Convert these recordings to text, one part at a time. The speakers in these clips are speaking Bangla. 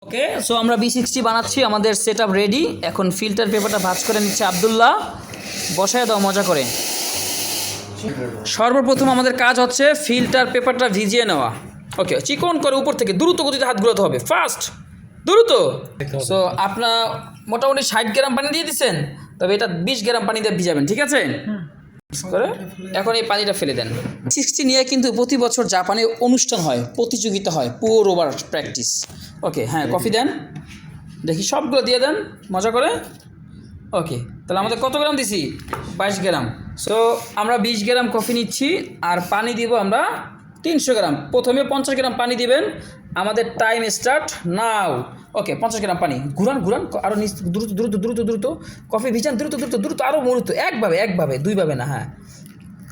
ওকে, সো আমরা B60 বানাচ্ছি, আমাদের সেট আপ রেডি। এখন ফিল্টার পেপারটা ভাঁজ করে নিচ্ছে আব্দুল্লাহ, বসায় দাও মজা করে। সর্বপ্রথম আমাদের কাজ হচ্ছে ফিল্টার পেপারটা ভিজিয়ে নেওয়া। ওকে, চিকন করে উপর থেকে দ্রুত গতিতে হাত ঘোরাতে হবে, ফাস্ট দ্রুত। সো আপনার মোটামুটি 60 গ্রাম পানি দিয়ে দিচ্ছেন, তবে এটা 20 গ্রাম পানি দিয়ে ভিজাবেন, ঠিক আছে? করে এখন এই পানিটা ফেলে দেন। B60 নিয়ে কিন্তু প্রতি বছর জাপানে অনুষ্ঠান হয়, প্রতিযোগিতা হয়, পুর ওভার প্র্যাকটিস। ওকে, হ্যাঁ, কফি দেন দেখি, সবগুলো দিয়ে দেন মজা করে। ওকে, তাহলে আমাদের কত গ্রাম দিছি? 22 গ্রাম। সো আমরা 20 গ্রাম কফি নিচ্ছি, আর পানি দিব আমরা 300 গ্রাম। প্রথমে 50 গ্রাম পানি দিবেন। আমাদের টাইম স্টার্ট নাও। ওকে, 50 গ্রাম পানি ঘুরান ঘুরান, আরও দ্রুত দ্রুত দ্রুত দ্রুত কফি ভিজান, দ্রুত দ্রুত দ্রুত, আরও মুহূর্ত, একভাবে দুইভাবে না, হ্যাঁ।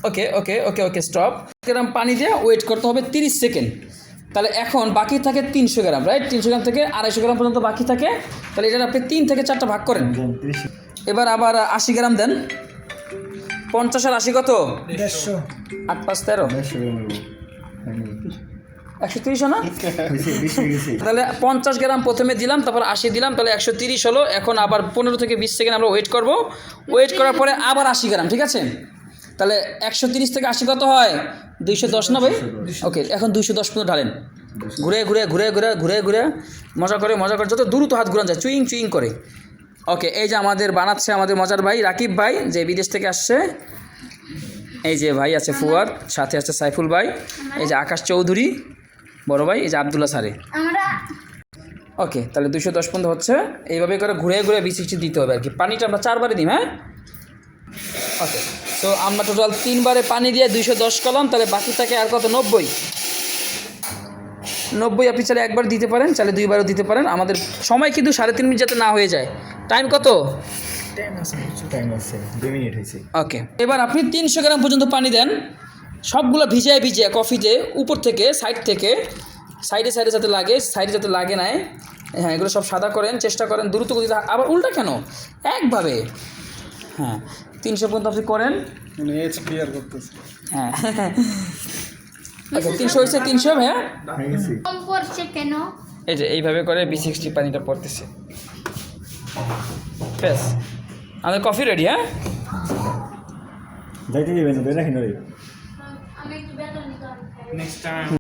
ওকে ওকে ওকে ওকে স্টপ। গ্রাম পানি দিয়ে ওয়েট করতে হবে 30 সেকেন্ড। তাহলে এখন বাকি থাকে 300 গ্রাম, রাইট? 300 গ্রাম থেকে 250 গ্রাম পর্যন্ত বাকি থাকে। তাহলে এটা আপনি 3 থেকে 4টা ভাগ করেন। এবার আবার 80 গ্রাম দেন। 50 আর 80 কত? 150। 8 5 13 130 না? তাহলে 50 গ্রাম প্রথমে দিলাম, তারপর 80 দিলাম, তাহলে 130 হলো। এখন আবার 15 থেকে 20 সেকেন্ড আমরা ওয়েট করব। ওয়েট করার পরে আবার 80 গ্রাম, ঠিক আছে? তাহলে 130 থেকে 80 কত হয়? 210 না ভাই? ওকে, এখন 210 পর্যন্ত ঢালেন, ঘুরে ঘুরে ঘুরে ঘুরে ঘুরে ঘুরে, মজা করে যত দ্রুত হাত ঘুরান যায়, চুইং চুইং করে। ওকে, এই যে আমাদের বানাচ্ছে আমাদের মজার ভাই রাকিব ভাই, যে বিদেশ থেকে আসছে। এই যে ভাই আছে ফুয়াদ, সাথে আছে সাইফুল ভাই, এই যে আকাশ চৌধুরী বড় ভাই, এই যে আব্দুল্লাহ স্যারে। ওকে, তাহলে 210 পর্যন্ত হচ্ছে। এইভাবে করে ঘুরে ঘুরে B60 দিতে হবে আর কি। পানিটা আমরা 4 বারে দিই, হ্যাঁ? ওকে, তো আমরা টোটাল 3 বারে পানি দিয়ে 210 করলাম, তাহলে বাকি থাকে আর কত? 90। আপনি চাইলে একবার দিতে পারেন, চাইলে 2 বারও দিতে পারেন। আমাদের সময় কিন্তু 3.5 মিনিট যাতে না হয়ে যায়। টাইম কত? টাইম আছে 2 মিনিট হয়েছে। ওকে, এবার আপনি 300 গ্রাম পর্যন্ত পানি দেন, সবগুলো ভিজিয়ে কফিতে উপর থেকে সাইডে যাতে লাগে, সাইডে যাতে লাগে নাই। হ্যাঁ, এগুলো সব সাদা করেন, চেষ্টা করেন দ্রুত গতিতে। আবার উল্টা কেন? একভাবে, হ্যাঁ। 300 পর্যন্ত আপনি করেন, মানে এজ ক্লিয়ার করতেছে। হ্যাঁ। আচ্ছা, 300 হয়েছে? 300, হ্যাঁ, কম পড়ছে কেন? এই যে এইভাবে করে B60 পানিটা পড়তেছে। ব্যাস, আমাদের কফি রেডি, হ্যাঁ। যাইতে দিবেন, রাখেন। আমি একটু বেতন নিতে হবে। Next time